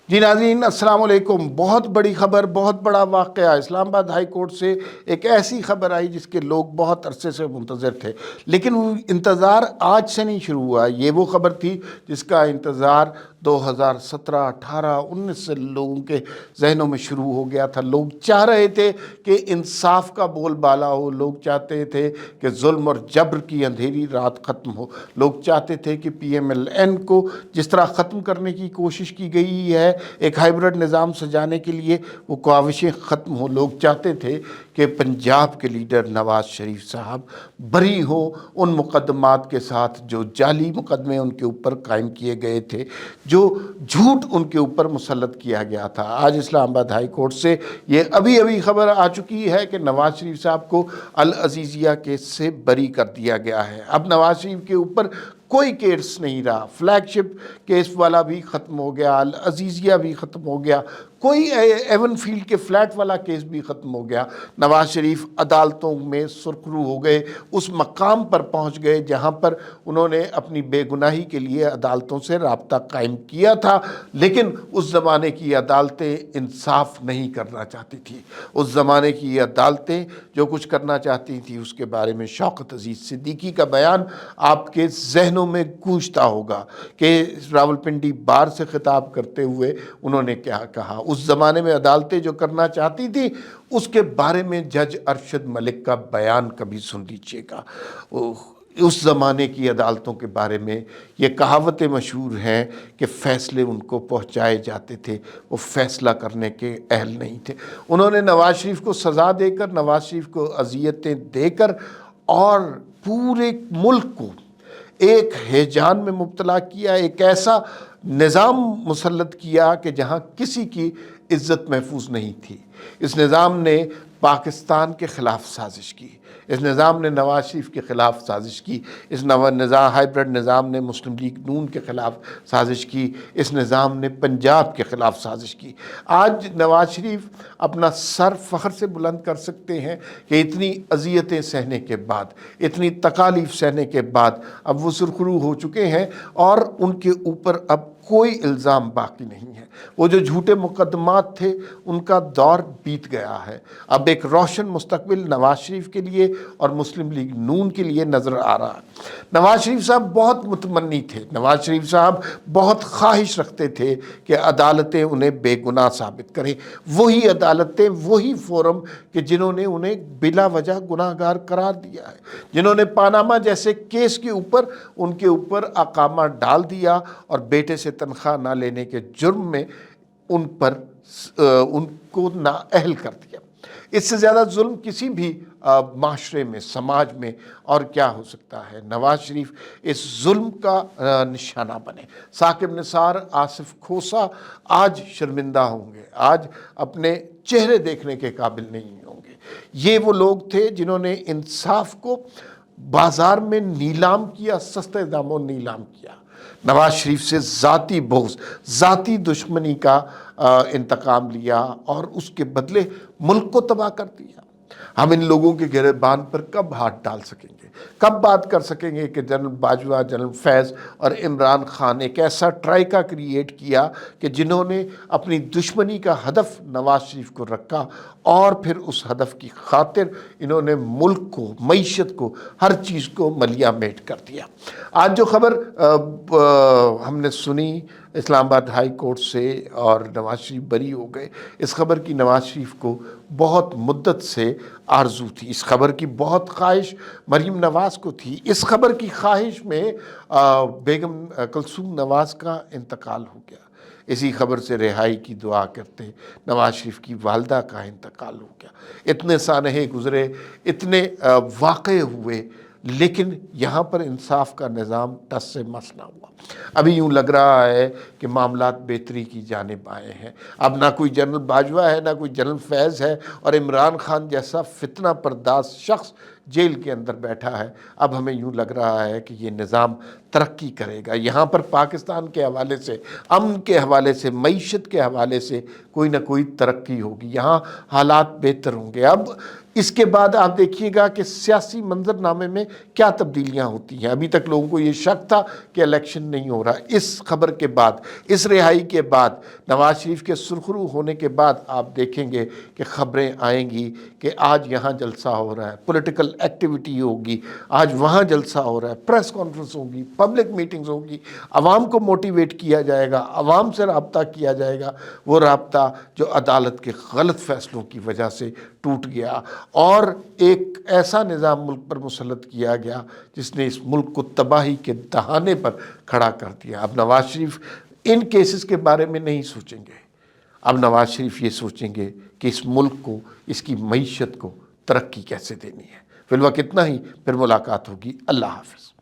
جی ناظرین السلام علیکم۔ بہت بڑی خبر، بہت بڑا واقعہ۔ اسلام آباد ہائی کورٹ سے ایک ایسی خبر آئی جس کے لوگ بہت عرصے سے منتظر تھے، لیکن وہ انتظار آج سے نہیں شروع ہوا۔ یہ وہ خبر تھی جس کا انتظار 2017، 18، 19 سے لوگوں کے ذہنوں میں شروع ہو گیا تھا۔ لوگ چاہ رہے تھے کہ انصاف کا بول بالا ہو، لوگ چاہتے تھے کہ ظلم اور جبر کی اندھیری رات ختم ہو، لوگ چاہتے تھے کہ پی ایم ایل این کو جس طرح ختم کرنے کی کوشش کی گئی ہے ایک ہائیبرڈ نظام سجانے کے لیے، وہ کاوشیں ختم ہوں۔ لوگ چاہتے تھے کہ پنجاب کے لیڈر نواز شریف صاحب بری ہوں ان مقدمات کے ساتھ جو جعلی مقدمے ان کے اوپر قائم کیے گئے تھے، جو جھوٹ ان کے اوپر مسلط کیا گیا تھا۔ آج اسلام آباد ہائی کورٹ سے یہ ابھی خبر آ چکی ہے کہ نواز شریف صاحب کو العزیزیہ کیس سے بری کر دیا گیا ہے۔ اب نواز شریف کے اوپر کوئی کیس نہیں رہا، فلیگ شپ کیس والا بھی ختم ہو گیا، العزیزیہ بھی ختم ہو گیا، کوئی ایون فیلڈ کے فلیٹ والا کیس بھی ختم ہو گیا۔ نواز شریف عدالتوں میں سرخرو ہو گئے، اس مقام پر پہنچ گئے جہاں پر انہوں نے اپنی بے گناہی کے لیے عدالتوں سے رابطہ قائم کیا تھا، لیکن اس زمانے کی عدالتیں انصاف نہیں کرنا چاہتی تھی۔ اس زمانے کی عدالتیں جو کچھ کرنا چاہتی تھیں اس کے بارے میں شوکت عزیز صدیقی کا بیان آپ کے ذہنوں میں گونجتا ہوگا کہ راولپنڈی بار سے خطاب کرتے ہوئے انہوں نے کیا کہا۔ اس زمانے میں عدالتیں جو کرنا چاہتی تھی اس کے بارے میں جج ارشد ملک کا بیان کبھی سن لیجیے گا۔ اس زمانے کی عدالتوں کے بارے میں یہ کہاوتیں مشہور ہیں کہ فیصلے ان کو پہنچائے جاتے تھے، وہ فیصلہ کرنے کے اہل نہیں تھے۔ انہوں نے نواز شریف کو سزا دے کر، نواز شریف کو اذیتیں دے کر اور پورے ملک کو ایک ہیجان میں مبتلا کیا، ایک ایسا نظام مسلط کیا کہ جہاں کسی کی عزت محفوظ نہیں تھی۔ اس نظام نے پاکستان کے خلاف سازش کی، اس نظام نے نواز شریف کے خلاف سازش کی، اس ہائیبرڈ نظام نے مسلم لیگ نون کے خلاف سازش کی، اس نظام نے پنجاب کے خلاف سازش کی۔ آج نواز شریف اپنا سر فخر سے بلند کر سکتے ہیں کہ اتنی اذیتیں سہنے کے بعد، اتنی تکالیف سہنے کے بعد اب وہ سرخرو ہو چکے ہیں اور ان کے اوپر اب کوئی الزام باقی نہیں ہے۔ وہ جو جھوٹے مقدمات تھے ان کا دور بیت گیا ہے۔ اب ایک روشن مستقبل نواز شریف کے لیے اور مسلم لیگ نون کے لیے نظر آ رہا ہے۔ نواز شریف صاحب بہت متمنی تھے، نواز شریف صاحب بہت خواہش رکھتے تھے کہ عدالتیں انہیں بے گناہ ثابت کریں، وہی عدالتیں، وہی فورم کہ جنہوں نے انہیں بلا وجہ گناہ گار قرار دیا ہے، جنہوں نے پاناما جیسے کیس کے اوپر ان کے اوپر اقامہ ڈال دیا اور بیٹے سے تنخواہ نہ لینے کے جرم میں ان کو نااہل کر دیا۔ اس سے زیادہ ظلم کسی بھی معاشرے میں، سماج میں اور کیا ہو سکتا ہے؟ نواز شریف اس ظلم کا نشانہ بنے۔ ثاقب نثار، آصف کھوسہ آج شرمندہ ہوں گے، آج اپنے چہرے دیکھنے کے قابل نہیں ہوں گے۔ یہ وہ لوگ تھے جنہوں نے انصاف کو بازار میں نیلام کیا، سستے داموں نیلام کیا۔ نواز شریف سے ذاتی بغض، ذاتی دشمنی کا انتقام لیا اور اس کے بدلے ملک کو تباہ کر دیا۔ ہم ان لوگوں کے گریبان پر کب ہاتھ ڈال سکیں گے؟ کب بات کر سکیں گے کہ جنرل باجوہ، جنرل فیض اور عمران خان ایک ایسا ٹرائکا کریٹ کیا کہ جنہوں نے اپنی دشمنی کا ہدف نواز شریف کو رکھا اور پھر اس ہدف کی خاطر انہوں نے ملک کو، معیشت کو، ہر چیز کو ملیا میٹ کر دیا۔ آج جو خبر ہم نے سنی اسلام آباد ہائی کورٹ سے اور نواز شریف بری ہو گئے، اس خبر کی نواز شریف کو بہت مدت سے آرزو تھی، اس خبر کی بہت خواہش مریم نواز کو تھی۔ اس خبر کی خواہش میں بیگم کلثوم نواز کا انتقال ہو گیا۔ اسی خبر سے رہائی کی دعا کرتے نواز شریف کی والدہ کا انتقال ہو گیا۔ اتنے سانحے گزرے، اتنے واقعے ہوئے، لیکن یہاں پر انصاف کا نظام ٹس سے مس نہ ہوا۔ ابھی یوں لگ رہا ہے کہ معاملات بہتری کی جانب آئے ہیں۔ اب نہ کوئی جنرل باجوہ ہے، نہ کوئی جنرل فیض ہے، اور عمران خان جیسا فتنہ پرداز شخص جیل کے اندر بیٹھا ہے۔ اب ہمیں یوں لگ رہا ہے کہ یہ نظام ترقی کرے گا۔ یہاں پر پاکستان کے حوالے سے، امن کے حوالے سے، معیشت کے حوالے سے کوئی نہ کوئی ترقی ہوگی، یہاں حالات بہتر ہوں گے۔ اب اس کے بعد آپ دیکھیے گا کہ سیاسی منظرنامے میں کیا تبدیلیاں ہوتی ہیں۔ ابھی تک لوگوں کو یہ شک تھا کہ الیکشن نہیں ہو رہا، اس خبر کے بعد، اس رہائی کے بعد، نواز شریف کے سرخرو ہونے کے بعد آپ دیکھیں گے کہ خبریں آئیں گی کہ آج یہاں جلسہ ہو رہا ہے، پولیٹیکل ایکٹیویٹی ہوگی، آج وہاں جلسہ ہو رہا ہے، پریس کانفرنس ہوگی، پبلک میٹنگز ہوگی، عوام کو موٹیویٹ کیا جائے گا، عوام سے رابطہ کیا جائے گا، وہ رابطہ جو عدالت کے غلط فیصلوں کی وجہ سے ٹوٹ گیا اور ایک ایسا نظام ملک پر مسلط کیا گیا جس نے اس ملک کو تباہی کے دہانے پر کھڑا کر دیا۔ اب نواز شریف ان کیسز کے بارے میں نہیں سوچیں گے، اب نواز شریف یہ سوچیں گے کہ اس ملک کو، اس کی معیشت کو ترقی کیسے دینی ہے۔ فی الوقت اتنا ہی، پھر ملاقات ہوگی۔ اللہ حافظ۔